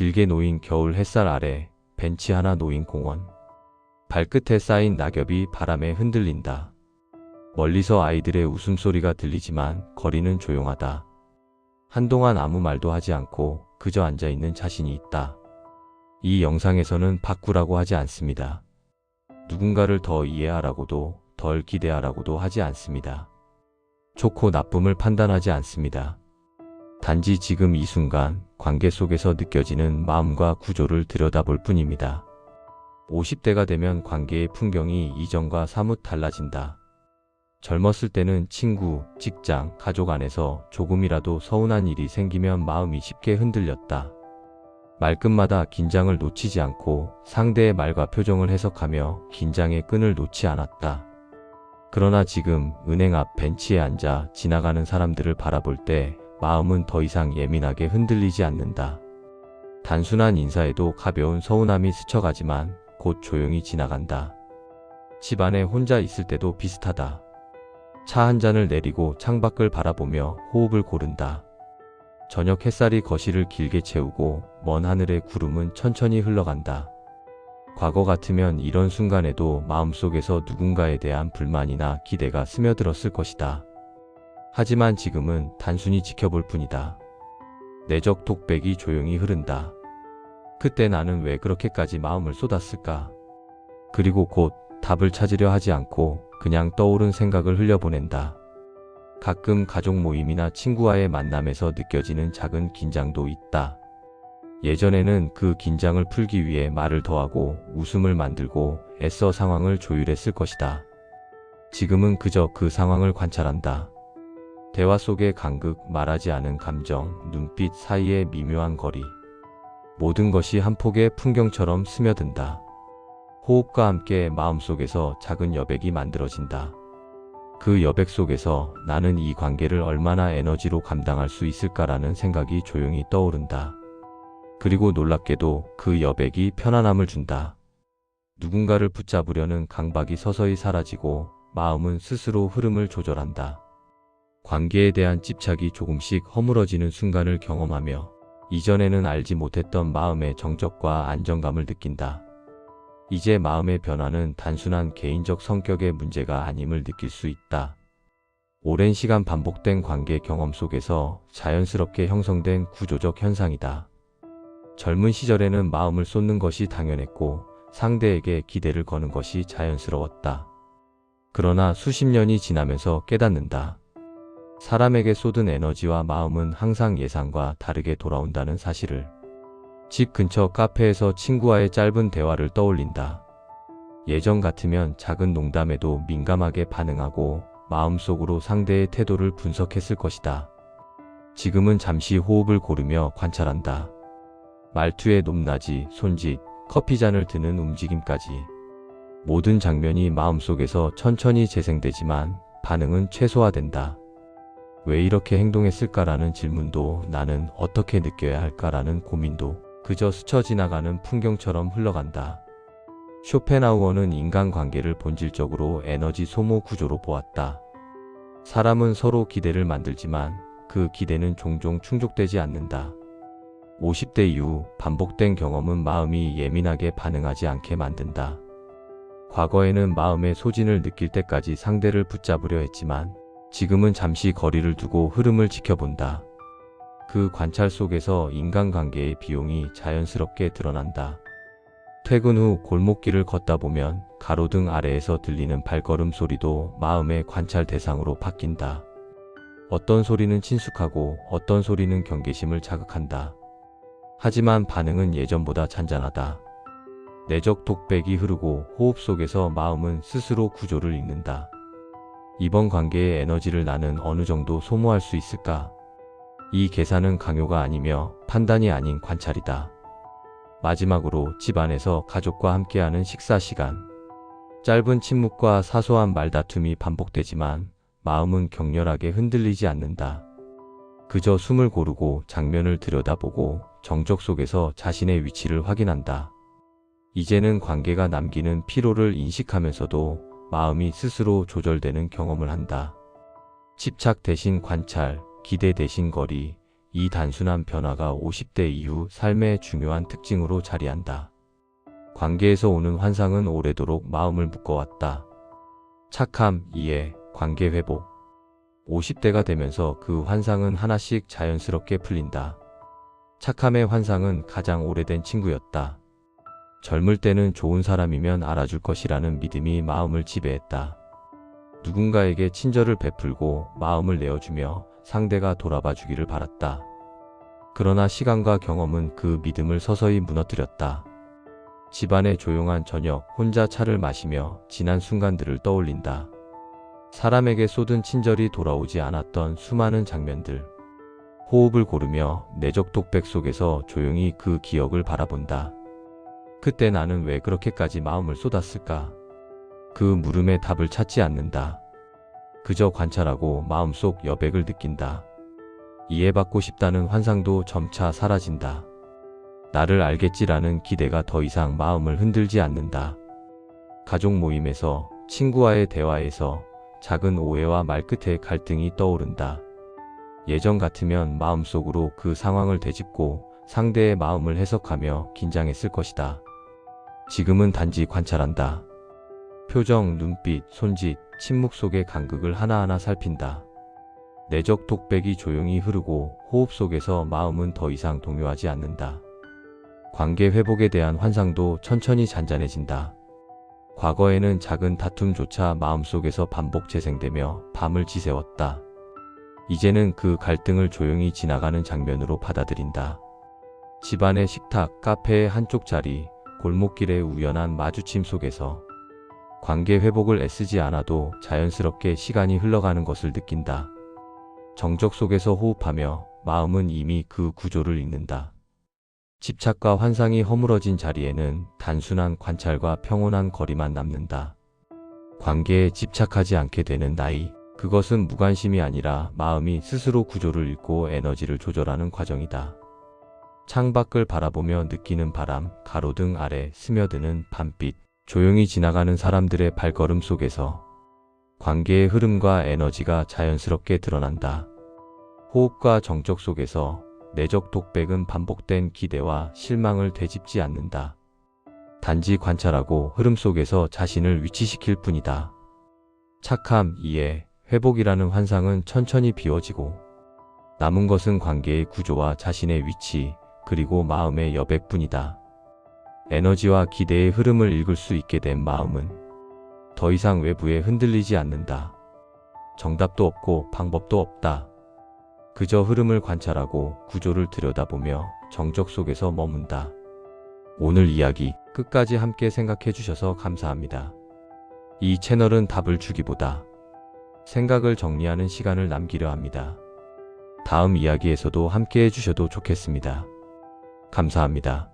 길게 놓인 겨울 햇살 아래 벤치 하나 놓인 공원. 발끝에 쌓인 낙엽이 바람에 흔들린다. 멀리서 아이들의 웃음소리가 들리지만 거리는 조용하다. 한동안 아무 말도 하지 않고 그저 앉아있는 자신이 있다. 이 영상에서는 바꾸라고 하지 않습니다. 누군가를 더 이해하라고도 덜 기대하라고도 하지 않습니다. 좋고 나쁨을 판단하지 않습니다. 단지 지금 이 순간 관계 속에서 느껴지는 마음과 구조를 들여다볼 뿐입니다. 50대가 되면 관계의 풍경이 이전과 사뭇 달라진다. 젊었을 때는 친구, 직장, 가족 안에서 조금이라도 서운한 일이 생기면 마음이 쉽게 흔들렸다. 말끝마다 긴장을 놓치지 않고 상대의 말과 표정을 해석하며 긴장의 끈을 놓지 않았다. 그러나 지금 은행 앞 벤치에 앉아 지나가는 사람들을 바라볼 때 마음은 더 이상 예민하게 흔들리지 않는다. 단순한 인사에도 가벼운 서운함이 스쳐가지만 곧 조용히 지나간다. 집 안에 혼자 있을 때도 비슷하다. 차 한 잔을 내리고 창밖을 바라보며 호흡을 고른다. 저녁 햇살이 거실을 길게 채우고 먼 하늘의 구름은 천천히 흘러간다. 과거 같으면 이런 순간에도 마음속에서 누군가에 대한 불만이나 기대가 스며들었을 것이다. 하지만 지금은 단순히 지켜볼 뿐이다. 내적 독백이 조용히 흐른다. 그때 나는 왜 그렇게까지 마음을 쏟았을까? 그리고 곧 답을 찾으려 하지 않고 그냥 떠오른 생각을 흘려보낸다. 가끔 가족 모임이나 친구와의 만남에서 느껴지는 작은 긴장도 있다. 예전에는 그 긴장을 풀기 위해 말을 더하고 웃음을 만들고 애써 상황을 조율했을 것이다. 지금은 그저 그 상황을 관찰한다. 대화 속의 간극, 말하지 않은 감정, 눈빛 사이의 미묘한 거리. 모든 것이 한 폭의 풍경처럼 스며든다. 호흡과 함께 마음속에서 작은 여백이 만들어진다. 그 여백 속에서 나는 이 관계를 얼마나 에너지로 감당할 수 있을까라는 생각이 조용히 떠오른다. 그리고 놀랍게도 그 여백이 편안함을 준다. 누군가를 붙잡으려는 강박이 서서히 사라지고 마음은 스스로 흐름을 조절한다. 관계에 대한 집착이 조금씩 허물어지는 순간을 경험하며 이전에는 알지 못했던 마음의 정적과 안정감을 느낀다. 이제 마음의 변화는 단순한 개인적 성격의 문제가 아님을 느낄 수 있다. 오랜 시간 반복된 관계 경험 속에서 자연스럽게 형성된 구조적 현상이다. 젊은 시절에는 마음을 쏟는 것이 당연했고 상대에게 기대를 거는 것이 자연스러웠다. 그러나 수십 년이 지나면서 깨닫는다. 사람에게 쏟은 에너지와 마음은 항상 예상과 다르게 돌아온다는 사실을. 집 근처 카페에서 친구와의 짧은 대화를 떠올린다. 예전 같으면 작은 농담에도 민감하게 반응하고 마음속으로 상대의 태도를 분석했을 것이다. 지금은 잠시 호흡을 고르며 관찰한다. 말투의 높낮이, 손짓, 커피잔을 드는 움직임까지. 모든 장면이 마음속에서 천천히 재생되지만 반응은 최소화된다. 왜 이렇게 행동했을까라는 질문도, 나는 어떻게 느껴야 할까라는 고민도 그저 스쳐 지나가는 풍경처럼 흘러간다. 쇼펜하우어는 인간관계를 본질적으로 에너지 소모 구조로 보았다. 사람은 서로 기대를 만들지만 그 기대는 종종 충족되지 않는다. 50대 이후 반복된 경험은 마음이 예민하게 반응하지 않게 만든다. 과거에는 마음의 소진을 느낄 때까지 상대를 붙잡으려 했지만 지금은 잠시 거리를 두고 흐름을 지켜본다. 그 관찰 속에서 인간관계의 비용이 자연스럽게 드러난다. 퇴근 후 골목길을 걷다 보면 가로등 아래에서 들리는 발걸음 소리도 마음의 관찰 대상으로 바뀐다. 어떤 소리는 친숙하고 어떤 소리는 경계심을 자극한다. 하지만 반응은 예전보다 잔잔하다. 내적 독백이 흐르고 호흡 속에서 마음은 스스로 구조를 읽는다. 이번 관계의 에너지를 나는 어느 정도 소모할 수 있을까? 이 계산은 강요가 아니며 판단이 아닌 관찰이다. 마지막으로 집안에서 가족과 함께하는 식사 시간. 짧은 침묵과 사소한 말다툼이 반복되지만 마음은 격렬하게 흔들리지 않는다. 그저 숨을 고르고 장면을 들여다보고 정적 속에서 자신의 위치를 확인한다. 이제는 관계가 남기는 피로를 인식하면서도 마음이 스스로 조절되는 경험을 한다. 집착 대신 관찰, 기대 대신 거리, 이 단순한 변화가 50대 이후 삶의 중요한 특징으로 자리한다. 관계에서 오는 환상은 오래도록 마음을 묶어왔다. 착함, 이해, 관계 회복. 50대가 되면서 그 환상은 하나씩 자연스럽게 풀린다. 착함의 환상은 가장 오래된 친구였다. 젊을 때는 좋은 사람이면 알아줄 것이라는 믿음이 마음을 지배했다. 누군가에게 친절을 베풀고 마음을 내어주며 상대가 돌아봐 주기를 바랐다. 그러나 시간과 경험은 그 믿음을 서서히 무너뜨렸다. 집안의 조용한 저녁, 혼자 차를 마시며 지난 순간들을 떠올린다. 사람에게 쏟은 친절이 돌아오지 않았던 수많은 장면들. 호흡을 고르며 내적 독백 속에서 조용히 그 기억을 바라본다. 그때 나는 왜 그렇게까지 마음을 쏟았을까? 그 물음에 답을 찾지 않는다. 그저 관찰하고 마음속 여백을 느낀다. 이해받고 싶다는 환상도 점차 사라진다. 나를 알겠지라는 기대가 더 이상 마음을 흔들지 않는다. 가족 모임에서, 친구와의 대화에서 작은 오해와 말끝에 갈등이 떠오른다. 예전 같으면 마음속으로 그 상황을 되짚고 상대의 마음을 해석하며 긴장했을 것이다. 지금은 단지 관찰한다. 표정, 눈빛, 손짓, 침묵 속의 간극을 하나하나 살핀다. 내적 독백이 조용히 흐르고 호흡 속에서 마음은 더 이상 동요하지 않는다. 관계 회복에 대한 환상도 천천히 잔잔해진다. 과거에는 작은 다툼조차 마음속에서 반복 재생되며 밤을 지새웠다. 이제는 그 갈등을 조용히 지나가는 장면으로 받아들인다. 집안의 식탁, 카페의 한쪽 자리, 골목길의 우연한 마주침 속에서 관계 회복을 애쓰지 않아도 자연스럽게 시간이 흘러가는 것을 느낀다. 정적 속에서 호흡하며 마음은 이미 그 구조를 읽는다. 집착과 환상이 허물어진 자리에는 단순한 관찰과 평온한 거리만 남는다. 관계에 집착하지 않게 되는 나이, 그것은 무관심이 아니라 마음이 스스로 구조를 읽고 에너지를 조절하는 과정이다. 창밖을 바라보며 느끼는 바람, 가로등 아래 스며드는 밤빛, 조용히 지나가는 사람들의 발걸음 속에서 관계의 흐름과 에너지가 자연스럽게 드러난다. 호흡과 정적 속에서 내적 독백은 반복된 기대와 실망을 되짚지 않는다. 단지 관찰하고 흐름 속에서 자신을 위치시킬 뿐이다. 착함, 이해, 회복이라는 환상은 천천히 비워지고 남은 것은 관계의 구조와 자신의 위치, 그리고 마음의 여백뿐이다. 에너지와 기대의 흐름을 읽을 수 있게 된 마음은 더 이상 외부에 흔들리지 않는다. 정답도 없고 방법도 없다. 그저 흐름을 관찰하고 구조를 들여다보며 정적 속에서 머문다. 오늘 이야기 끝까지 함께 생각해 주셔서 감사합니다. 이 채널은 답을 주기보다 생각을 정리하는 시간을 남기려 합니다. 다음 이야기에서도 함께 해주셔도 좋겠습니다. 감사합니다.